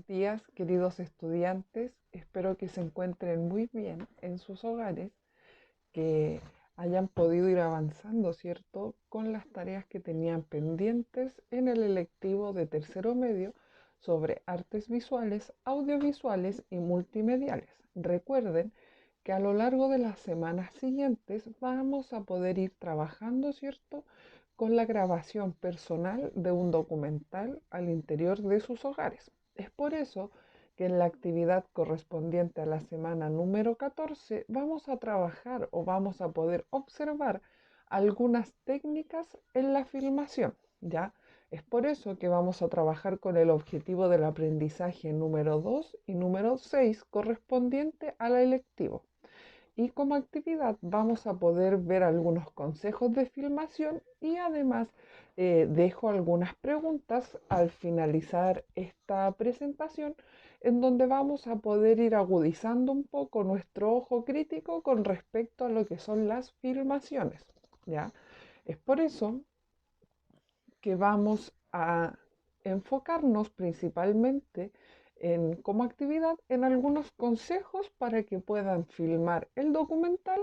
días, queridos estudiantes. Espero que se encuentren muy bien en sus hogares, que hayan podido ir avanzando, ¿cierto?, con las tareas que tenían pendientes en el electivo de tercero medio sobre artes visuales, audiovisuales y multimediales. Recuerden que a lo largo de las semanas siguientes vamos a poder ir trabajando, ¿cierto?, con la grabación personal de un documental al interior de sus hogares. Es por eso que en la actividad correspondiente a la semana número 14 vamos a trabajar o vamos a poder observar algunas técnicas en la filmación, ¿ya? Es por eso que vamos a trabajar con el objetivo del aprendizaje número 2 y número 6 correspondiente al electivo. Y como actividad vamos a poder ver algunos consejos de filmación y además dejo algunas preguntas al finalizar esta presentación en donde vamos a poder ir agudizando un poco nuestro ojo crítico con respecto a lo que son las filmaciones, ¿ya? Es por eso que vamos a enfocarnos principalmente como actividad en algunos consejos para que puedan filmar el documental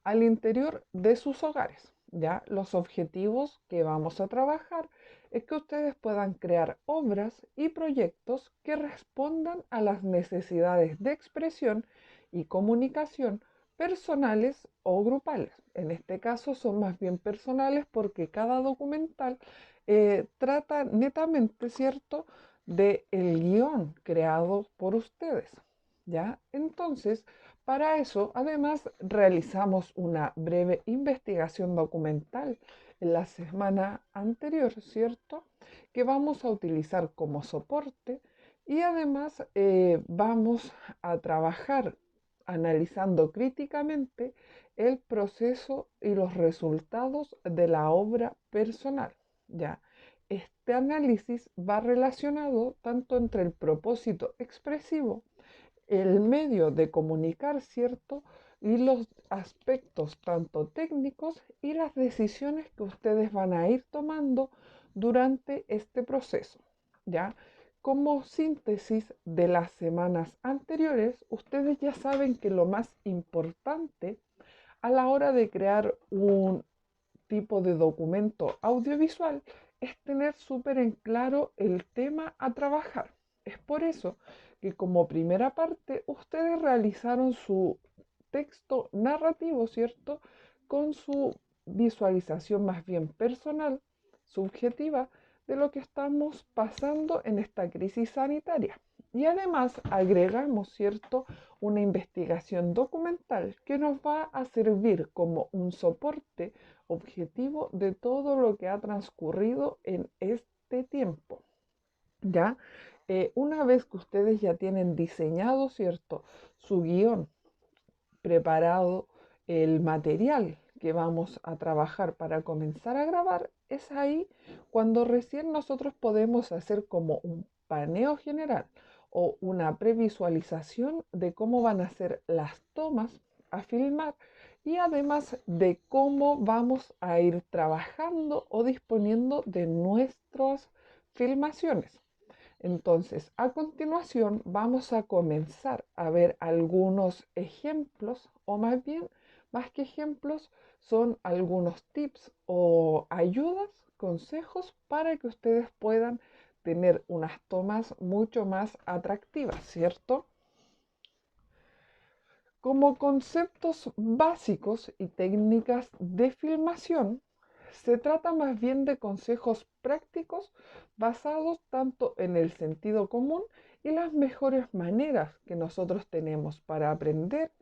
al interior de sus hogares. Ya los objetivos que vamos a trabajar es que ustedes puedan crear obras y proyectos que respondan a las necesidades de expresión y comunicación personales o grupales. En este caso son más bien personales porque cada documental trata netamente, ¿cierto?, de el guión creado por ustedes, ¿ya? Entonces, para eso, además, realizamos una breve investigación documental en la semana anterior, ¿cierto?, que vamos a utilizar como soporte y además vamos a trabajar analizando críticamente el proceso y los resultados de la obra personal. Ya, este análisis va relacionado tanto entre el propósito expresivo, el medio de comunicar, ¿cierto? Y los aspectos tanto técnicos y las decisiones que ustedes van a ir tomando durante este proceso, ¿ya? Como síntesis de las semanas anteriores, ustedes ya saben que lo más importante a la hora de crear un tipo de documento audiovisual es tener súper en claro el tema a trabajar. Es por eso que como primera parte ustedes realizaron su texto narrativo, ¿cierto? Con su visualización más bien personal, subjetiva, de lo que estamos pasando en esta crisis sanitaria. Y además agregamos, ¿cierto?, una investigación documental que nos va a servir como un soporte objetivo de todo lo que ha transcurrido en este tiempo. ¿Ya? Una vez que ustedes ya tienen diseñado, ¿cierto?, su guión, preparado el material que vamos a trabajar para comenzar a grabar, es ahí cuando recién nosotros podemos hacer como un paneo general o una previsualización de cómo van a ser las tomas a filmar y además de cómo vamos a ir trabajando o disponiendo de nuestras filmaciones. Entonces, a continuación vamos a comenzar a ver algunos ejemplos, o más bien, más que ejemplos, son algunos tips o ayudas, consejos para que ustedes puedan tener unas tomas mucho más atractivas, ¿cierto? Como conceptos básicos y técnicas de filmación, se trata más bien de consejos prácticos basados tanto en el sentido común y las mejores maneras que nosotros tenemos para aprender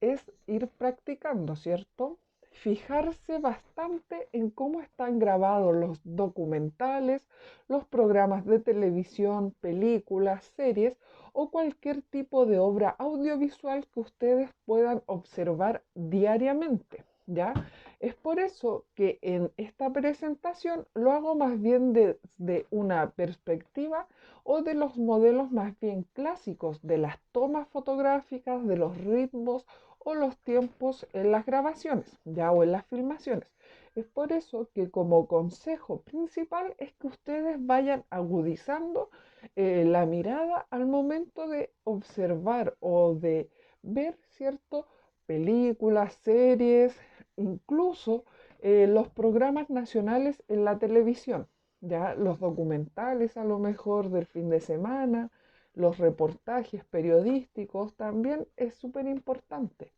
es ir practicando, ¿cierto? Fijarse bastante en cómo están grabados los documentales, los programas de televisión, películas, series o cualquier tipo de obra audiovisual que ustedes puedan observar diariamente, ¿ya? Es por eso que en esta presentación lo hago más bien desde una perspectiva o de los modelos más bien clásicos de las tomas fotográficas, de los ritmos o los tiempos en las grabaciones, ya o en las filmaciones. Es por eso que como consejo principal es que ustedes vayan agudizando la mirada al momento de observar o de ver, ¿cierto? Películas, series, incluso los programas nacionales en la televisión, ya los documentales a lo mejor del fin de semana, los reportajes periodísticos también es súper importante,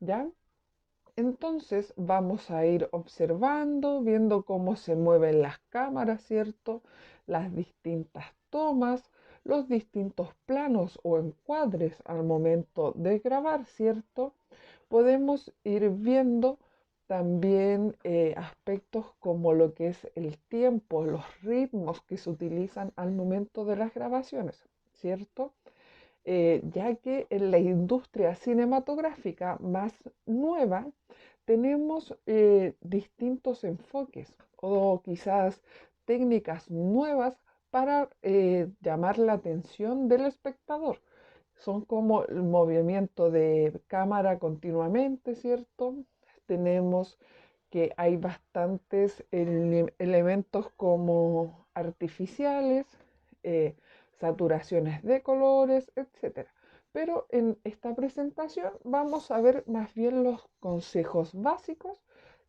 ¿ya? Entonces vamos a ir observando, viendo cómo se mueven las cámaras, ¿cierto? Las distintas tomas, los distintos planos o encuadres al momento de grabar, ¿cierto? Podemos ir viendo también aspectos como lo que es el tiempo, los ritmos que se utilizan al momento de las grabaciones, ¿cierto? Ya que en la industria cinematográfica más nueva tenemos distintos enfoques o quizás técnicas nuevas para llamar la atención del espectador. Son como el movimiento de cámara continuamente, ¿cierto? Tenemos que hay bastantes elementos como artificiales, eh, saturaciones de colores, etcétera. Pero en esta presentación vamos a ver más bien los consejos básicos,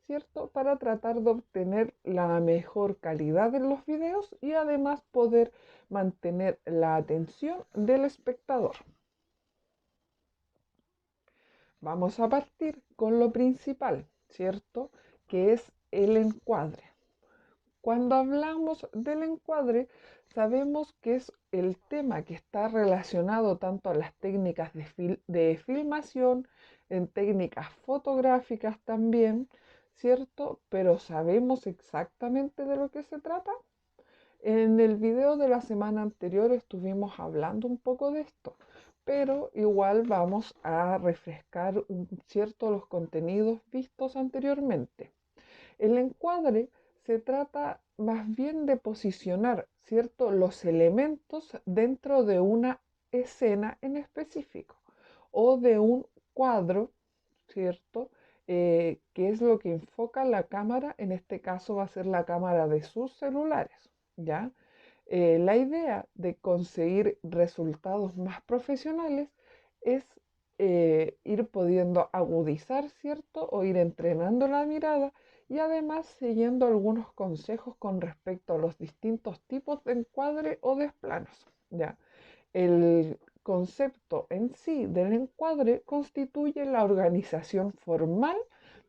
¿cierto? Para tratar de obtener la mejor calidad en los videos y además poder mantener la atención del espectador. Vamos a partir con lo principal, ¿cierto? Que es el encuadre. Cuando hablamos del encuadre, sabemos que es el tema que está relacionado tanto a las técnicas de filmación, en técnicas fotográficas también, ¿cierto? Pero ¿sabemos exactamente de lo que se trata? En el video de la semana anterior estuvimos hablando un poco de esto, pero igual vamos a refrescar cierto los contenidos vistos anteriormente. El encuadre se trata más bien de posicionar, ¿cierto?, los elementos dentro de una escena en específico o de un cuadro, ¿cierto? Que es lo que enfoca la cámara, en este caso va a ser la cámara de sus celulares, ¿ya? La idea de conseguir resultados más profesionales es ir pudiendo agudizar, ¿cierto? O ir entrenando la mirada y además siguiendo algunos consejos con respecto a los distintos tipos de encuadre o de planos, ¿ya? El concepto en sí del encuadre constituye la organización formal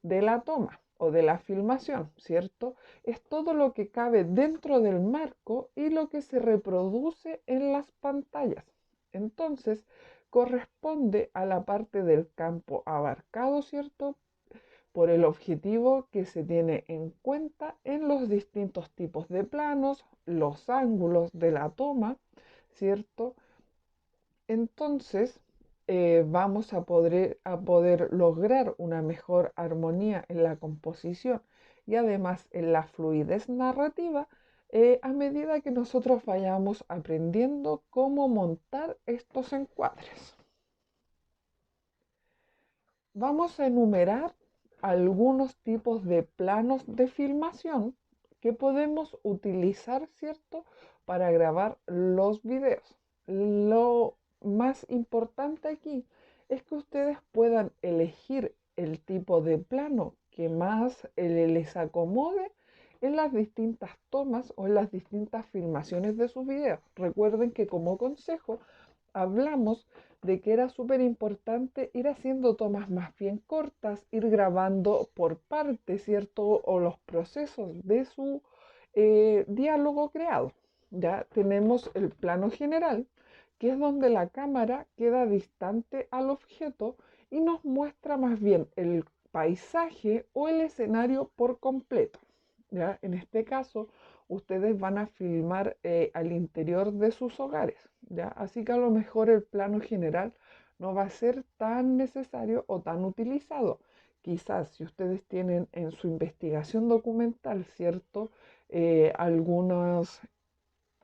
de la toma o de la filmación, ¿cierto? Es todo lo que cabe dentro del marco y lo que se reproduce en las pantallas. Entonces, corresponde a la parte del campo abarcado, ¿cierto? Por el objetivo que se tiene en cuenta en los distintos tipos de planos, los ángulos de la toma, ¿cierto? Entonces, vamos a poder lograr una mejor armonía en la composición y además en la fluidez narrativa a medida que nosotros vayamos aprendiendo cómo montar estos encuadres. Vamos a enumerar algunos tipos de planos de filmación que podemos utilizar, ¿cierto?, para grabar los videos. Lo más importante aquí es que ustedes puedan elegir el tipo de plano que más les acomode en las distintas tomas o en las distintas filmaciones de sus videos. Recuerden que como consejo hablamos de que era súper importante ir haciendo tomas más bien cortas, ir grabando por partes, ¿cierto? O los procesos de su diálogo creado. Ya tenemos el plano general, que es donde la cámara queda distante al objeto y nos muestra más bien el paisaje o el escenario por completo. ¿Ya? En este caso, ustedes van a filmar al interior de sus hogares, ¿ya? Así que a lo mejor el plano general no va a ser tan necesario o tan utilizado. Quizás si ustedes tienen en su investigación documental, ¿cierto? Algunos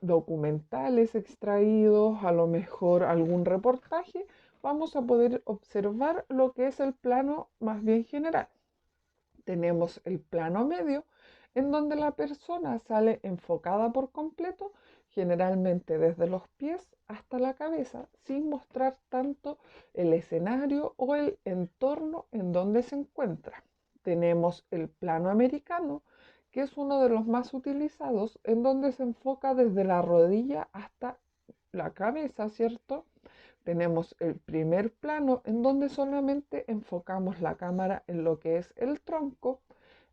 documentales extraídos, a lo mejor algún reportaje, vamos a poder observar lo que es el plano más bien general. Tenemos el plano medio, en donde la persona sale enfocada por completo, generalmente desde los pies hasta la cabeza, sin mostrar tanto el escenario o el entorno en donde se encuentra. Tenemos el plano americano, que es uno de los más utilizados, en donde se enfoca desde la rodilla hasta la cabeza, ¿cierto? Tenemos el primer plano, en donde solamente enfocamos la cámara en lo que es el tronco.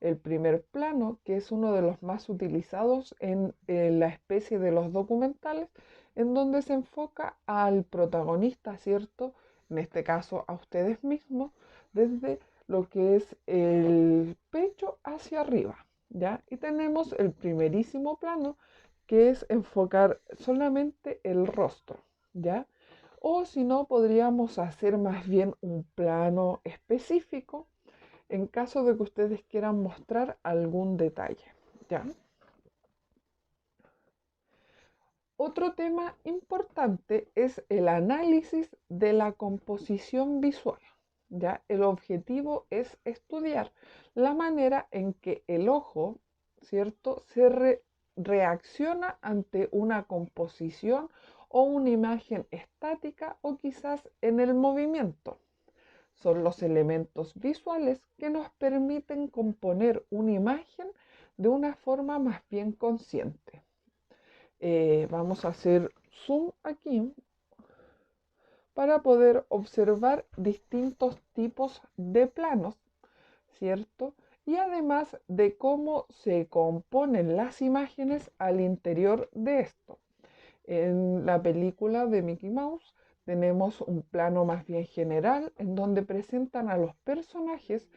El primer plano, que es uno de los más utilizados en la especie de los documentales, en donde se enfoca al protagonista, ¿cierto? En este caso a ustedes mismos, desde lo que es el pecho hacia arriba, ¿ya? Y tenemos el primerísimo plano, que es enfocar solamente el rostro, ¿ya? O si no, podríamos hacer más bien un plano específico en caso de que ustedes quieran mostrar algún detalle, ¿ya? Otro tema importante es el análisis de la composición visual, ¿ya? El objetivo es estudiar la manera en que el ojo, ¿cierto?, reacciona ante una composición o una imagen estática o quizás en el movimiento. Son los elementos visuales que nos permiten componer una imagen de una forma más bien consciente. Vamos a hacer zoom aquí para poder observar distintos tipos de planos, ¿cierto? Y además de cómo se componen las imágenes al interior de esto. En la película de Mickey Mouse tenemos un plano más bien general en donde presentan a los personajes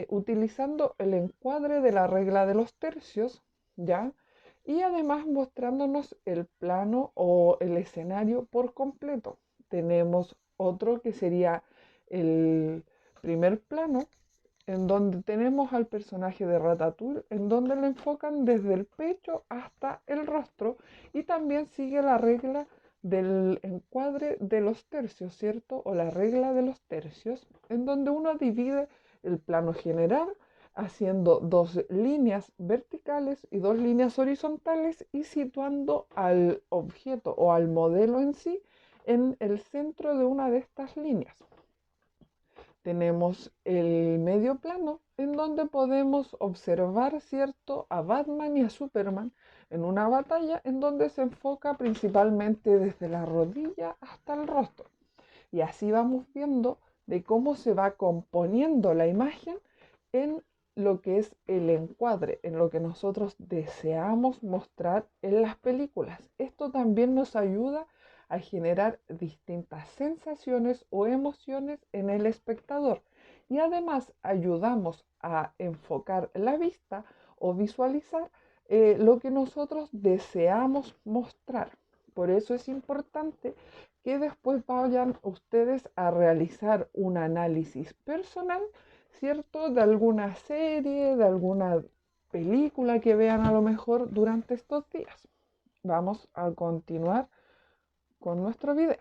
utilizando el encuadre de la regla de los tercios, ¿ya? Y además mostrándonos el plano o el escenario por completo. Tenemos otro que sería el primer plano, en donde tenemos al personaje de Ratatouille, en donde le enfocan desde el pecho hasta el rostro y también sigue la regla del encuadre de los tercios, ¿cierto? O la regla de los tercios, en donde uno divide el plano general haciendo dos líneas verticales y dos líneas horizontales y situando al objeto o al modelo en sí en el centro de una de estas líneas. Tenemos el medio plano en donde podemos observar, ¿cierto?, a Batman y a Superman en una batalla en donde se enfoca principalmente desde la rodilla hasta el rostro. Y así vamos viendo de cómo se va componiendo la imagen en lo que es el encuadre, en lo que nosotros deseamos mostrar en las películas. Esto también nos ayuda a generar distintas sensaciones o emociones en el espectador y además ayudamos a enfocar la vista o visualizar lo que nosotros deseamos mostrar. Por eso es importante que después vayan ustedes a realizar un análisis personal, ¿cierto?, de alguna serie, de alguna película que vean a lo mejor durante estos días. Vamos a continuar con nuestro video.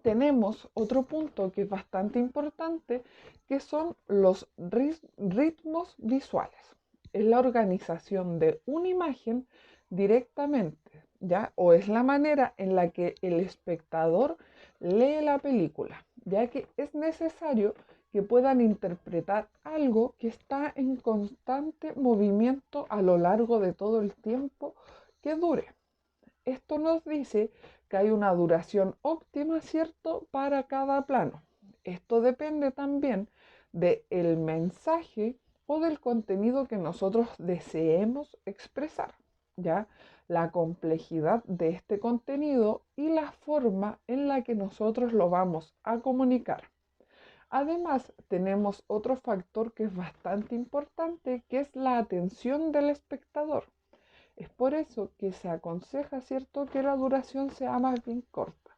Tenemos otro punto que es bastante importante, que son los ritmos visuales. Es la organización de una imagen directamente, ¿ya? O es la manera en la que el espectador lee la película, ya que es necesario que puedan interpretar algo que está en constante movimiento a lo largo de todo el tiempo que dure. Esto nos dice que hay una duración óptima, ¿cierto?, para cada plano. Esto depende también del mensaje o del contenido que nosotros deseemos expresar, ¿ya? La complejidad de este contenido y la forma en la que nosotros lo vamos a comunicar. Además, tenemos otro factor que es bastante importante, que es la atención del espectador. Es por eso que se aconseja, ¿cierto?, que la duración sea más bien corta.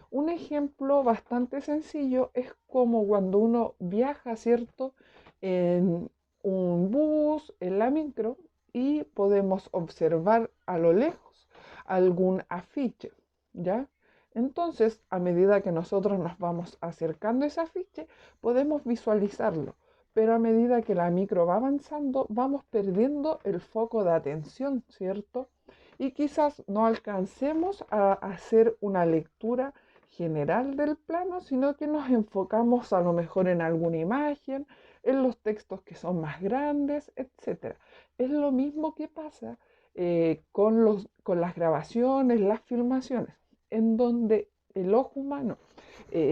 Un ejemplo bastante sencillo es como cuando uno viaja, ¿cierto?, en un bus, en la micro, y podemos observar a lo lejos algún afiche, ¿ya? Entonces, a medida que nosotros nos vamos acercando a ese afiche, podemos visualizarlo, pero a medida que la micro va avanzando, vamos perdiendo el foco de atención, ¿cierto? Y quizás no alcancemos a hacer una lectura general del plano, sino que nos enfocamos a lo mejor en alguna imagen, en los textos que son más grandes, etcétera. Es lo mismo que pasa con las grabaciones, las filmaciones, en donde el ojo humano,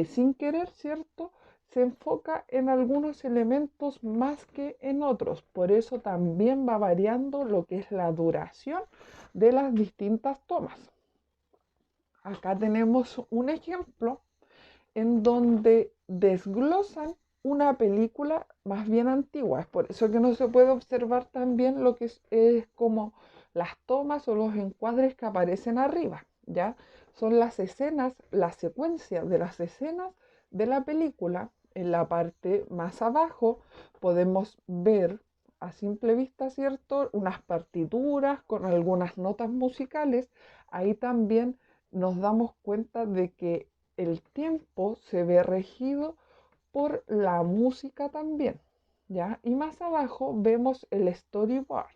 sin querer, ¿cierto?, se enfoca en algunos elementos más que en otros. Por eso también va variando lo que es la duración de las distintas tomas. Acá tenemos un ejemplo en donde desglosan una película más bien antigua. Es por eso que no se puede observar también lo que es como las tomas o los encuadres que aparecen arriba, ¿ya? Son las escenas, la secuencia de las escenas de la película. En la parte más abajo podemos ver a simple vista, ¿cierto?, unas partituras con algunas notas musicales. Ahí también nos damos cuenta de que el tiempo se ve regido por la música también, ¿ya? Y más abajo vemos el storyboard,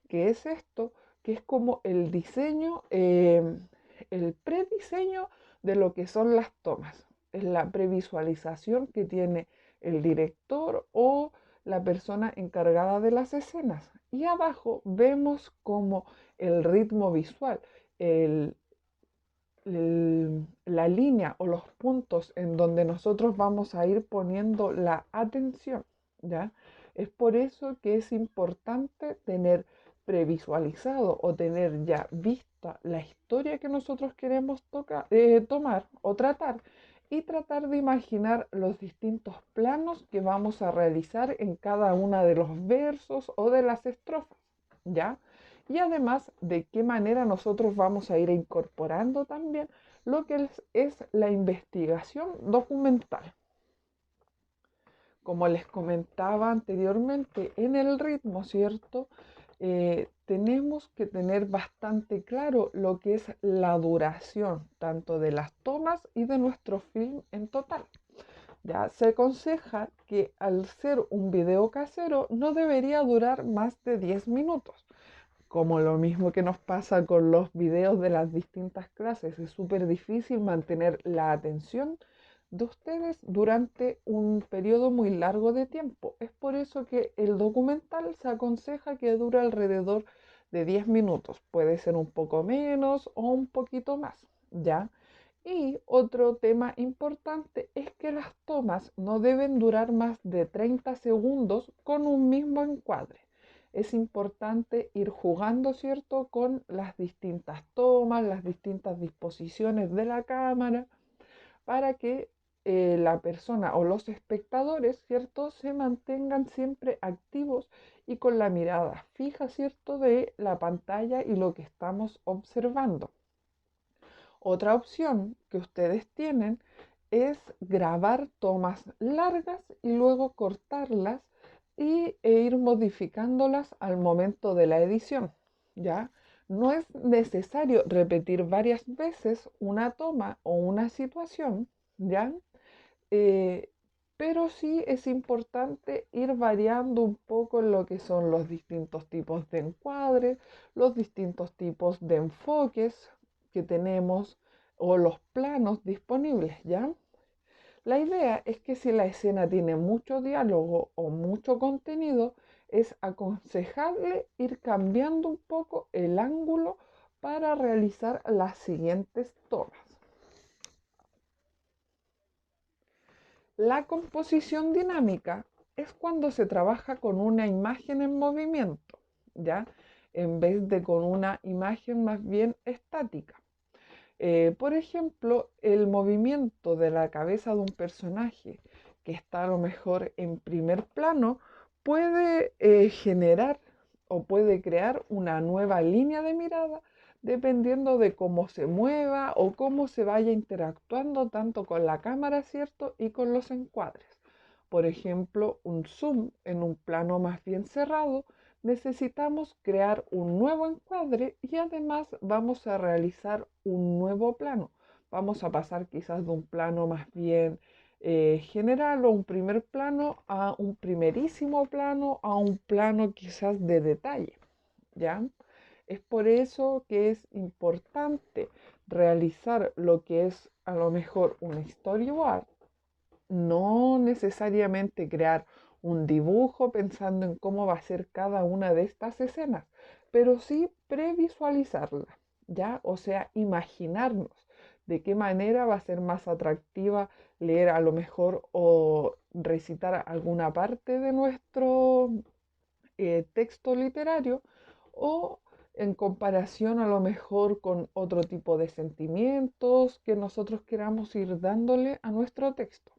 que es esto, que es como el diseño, el prediseño de lo que son las tomas. Es la previsualización que tiene el director o la persona encargada de las escenas. Y abajo vemos como el ritmo visual, el, la línea o los puntos en donde nosotros vamos a ir poniendo la atención, ¿ya? Es por eso que es importante tener previsualizado o tener ya vista la historia que nosotros queremos tomar o tratar, y tratar de imaginar los distintos planos que vamos a realizar en cada una de los versos o de las estrofas, ¿ya? Y además de qué manera nosotros vamos a ir incorporando también lo que es la investigación documental. Como les comentaba anteriormente, en el ritmo, ¿cierto? Tenemos que tener bastante claro lo que es la duración, tanto de las tomas y de nuestro film en total. Ya se aconseja que al ser un video casero no debería durar más de 10 minutos. Como lo mismo que nos pasa con los videos de las distintas clases, es súper difícil mantener la atención de ustedes durante un periodo muy largo de tiempo. Es por eso que el documental se aconseja que dure alrededor de 10 minutos. Puede ser un poco menos o un poquito más, ¿ya? Y otro tema importante es que las tomas no deben durar más de 30 segundos con un mismo encuadre. Es importante ir jugando, ¿cierto?, con las distintas tomas, las distintas disposiciones de la cámara, para que la persona o los espectadores, ¿cierto?, se mantengan siempre activos y con la mirada fija, ¿cierto?, de la pantalla y lo que estamos observando. Otra opción que ustedes tienen es grabar tomas largas y luego cortarlas e ir modificándolas al momento de la edición, ¿ya? No es necesario repetir varias veces una toma o una situación, ¿ya? Eh, pero sí es importante ir variando un poco en lo que son los distintos tipos de encuadres, los distintos tipos de enfoques que tenemos o los planos disponibles, ¿ya? La idea es que si la escena tiene mucho diálogo o mucho contenido, es aconsejable ir cambiando un poco el ángulo para realizar las siguientes tomas. La composición dinámica es cuando se trabaja con una imagen en movimiento, ¿ya? En vez de con una imagen más bien estática. Por ejemplo, el movimiento de la cabeza de un personaje que está a lo mejor en primer plano puede generar o puede crear una nueva línea de mirada dependiendo de cómo se mueva o cómo se vaya interactuando tanto con la cámara, ¿cierto?, y con los encuadres. Por ejemplo, un zoom en un plano más bien cerrado, necesitamos crear un nuevo encuadre y además vamos a realizar un nuevo plano. Vamos a pasar quizás de un plano más bien general o un primer plano a un primerísimo plano, a un plano quizás de detalle, ¿ya? Es por eso que es importante realizar lo que es a lo mejor un storyboard, no necesariamente crear un dibujo pensando en cómo va a ser cada una de estas escenas, pero sí previsualizarla, ¿ya? O sea, imaginarnos de qué manera va a ser más atractiva leer a lo mejor o recitar alguna parte de nuestro texto literario o en comparación a lo mejor con otro tipo de sentimientos que nosotros queramos ir dándole a nuestro texto.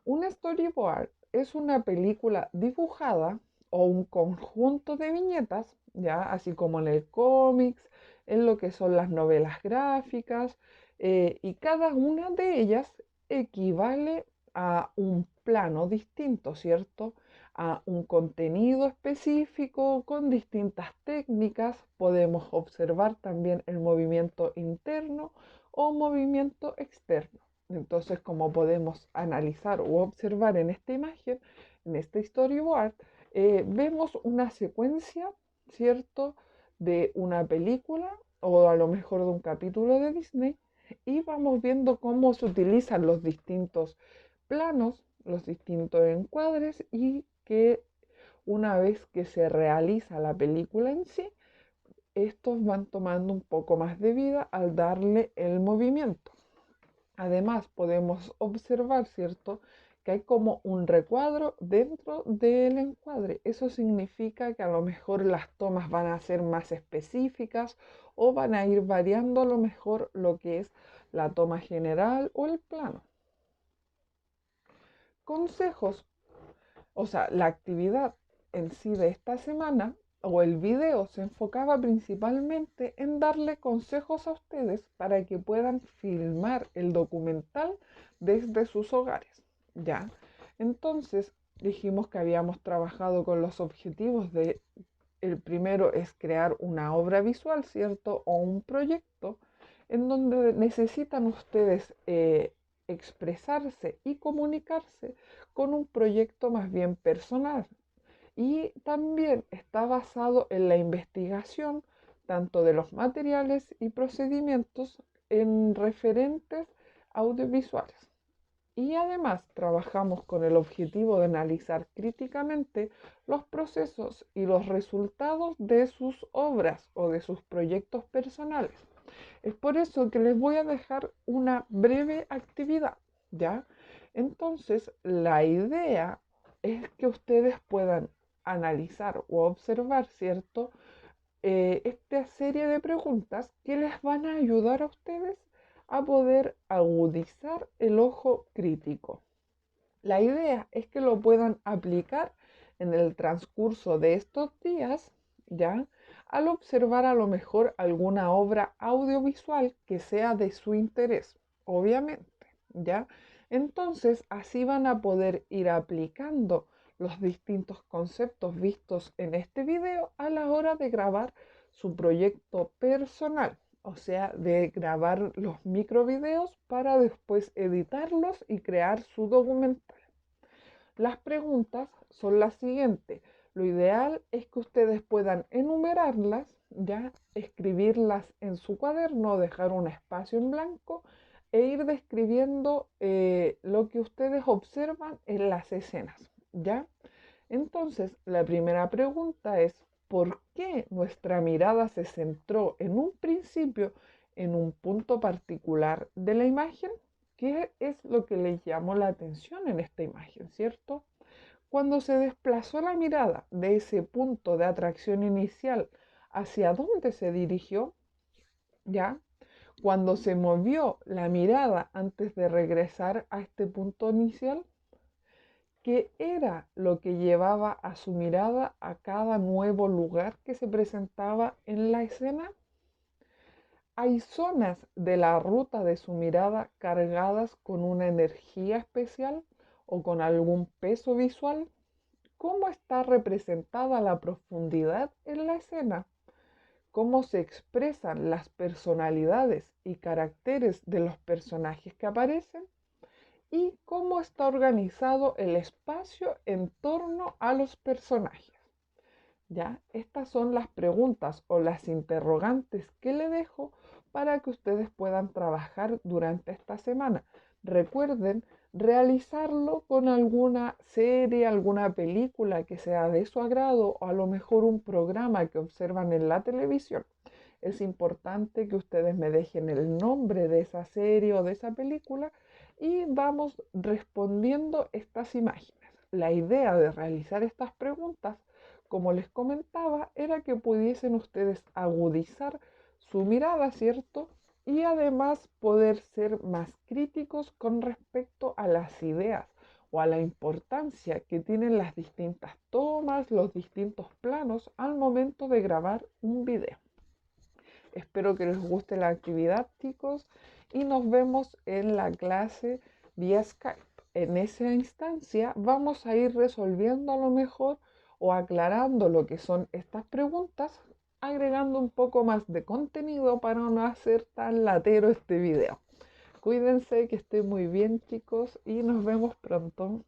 Un storyboard es una película dibujada o un conjunto de viñetas, ya así como en el cómics, en lo que son las novelas gráficas, y cada una de ellas equivale a un plano distinto, ¿cierto? A un contenido específico con distintas técnicas. Podemos observar también el movimiento interno o movimiento externo. Entonces, como podemos analizar o observar en esta imagen, en este storyboard, vemos una secuencia, ¿cierto?, de una película o a lo mejor de un capítulo de Disney y vamos viendo cómo se utilizan los distintos planos, los distintos encuadres y que una vez que se realiza la película en sí, estos van tomando un poco más de vida al darle el movimiento. Además, podemos observar, ¿cierto?, que hay como un recuadro dentro del encuadre. Eso significa que a lo mejor las tomas van a ser más específicas o van a ir variando a lo mejor lo que es la toma general o el plano. Consejos, o sea, la actividad en sí de esta semana o el video se enfocaba principalmente en darle consejos a ustedes para que puedan filmar el documental desde sus hogares, ¿ya? Entonces dijimos que habíamos trabajado con los objetivos de, el primero es crear una obra visual, ¿cierto? O un proyecto en donde necesitan ustedes expresarse y comunicarse con un proyecto más bien personal. Y también está basado en la investigación tanto de los materiales y procedimientos en referentes audiovisuales. Y además trabajamos con el objetivo de analizar críticamente los procesos y los resultados de sus obras o de sus proyectos personales. Es por eso que les voy a dejar una breve actividad, ¿ya? Entonces, la idea es que ustedes puedan analizar o observar, ¿cierto? Esta serie de preguntas que les van a ayudar a ustedes a poder agudizar el ojo crítico. La idea es que lo puedan aplicar en el transcurso de estos días, ¿ya? Al observar a lo mejor alguna obra audiovisual que sea de su interés, obviamente, ¿ya? Entonces, así van a poder ir aplicando los distintos conceptos vistos en este video a la hora de grabar su proyecto personal, o sea, de grabar los microvideos para después editarlos y crear su documental. Las preguntas son las siguientes. Lo ideal es que ustedes puedan enumerarlas, ya escribirlas en su cuaderno, dejar un espacio en blanco e ir describiendo lo que ustedes observan en las escenas, ¿ya? Entonces, la primera pregunta es, ¿por qué nuestra mirada se centró en un principio en un punto particular de la imagen? ¿Qué es lo que les llamó la atención en esta imagen, cierto? Cuando se desplazó la mirada de ese punto de atracción inicial, ¿hacia dónde se dirigió? ¿Ya? Cuando se movió la mirada antes de regresar a este punto inicial, ¿qué era lo que llevaba a su mirada a cada nuevo lugar que se presentaba en la escena? Hay zonas de la ruta de su mirada cargadas con una energía especial o con algún peso visual. ¿Cómo está representada la profundidad en la escena? ¿Cómo se expresan las personalidades y caracteres de los personajes que aparecen? y cómo está organizado el espacio en torno a los personajes. ¿Ya? Estas son las preguntas o las interrogantes que le dejo para que ustedes puedan trabajar durante esta semana. Recuerden realizarlo con alguna serie, alguna película que sea de su agrado o a lo mejor un programa que observan en la televisión. Es importante que ustedes me dejen el nombre de esa serie o de esa película y vamos respondiendo estas imágenes. La idea de realizar estas preguntas, como les comentaba, era que pudiesen ustedes agudizar su mirada, ¿cierto? Y además poder ser más críticos con respecto a las ideas o a la importancia que tienen las distintas tomas, los distintos planos al momento de grabar un video. Espero que les guste la actividad, chicos, y nos vemos en la clase vía Skype. En esa instancia vamos a ir resolviendo a lo mejor o aclarando lo que son estas preguntas, agregando un poco más de contenido para no hacer tan latero este video. Cuídense, que estén muy bien, chicos, y nos vemos pronto.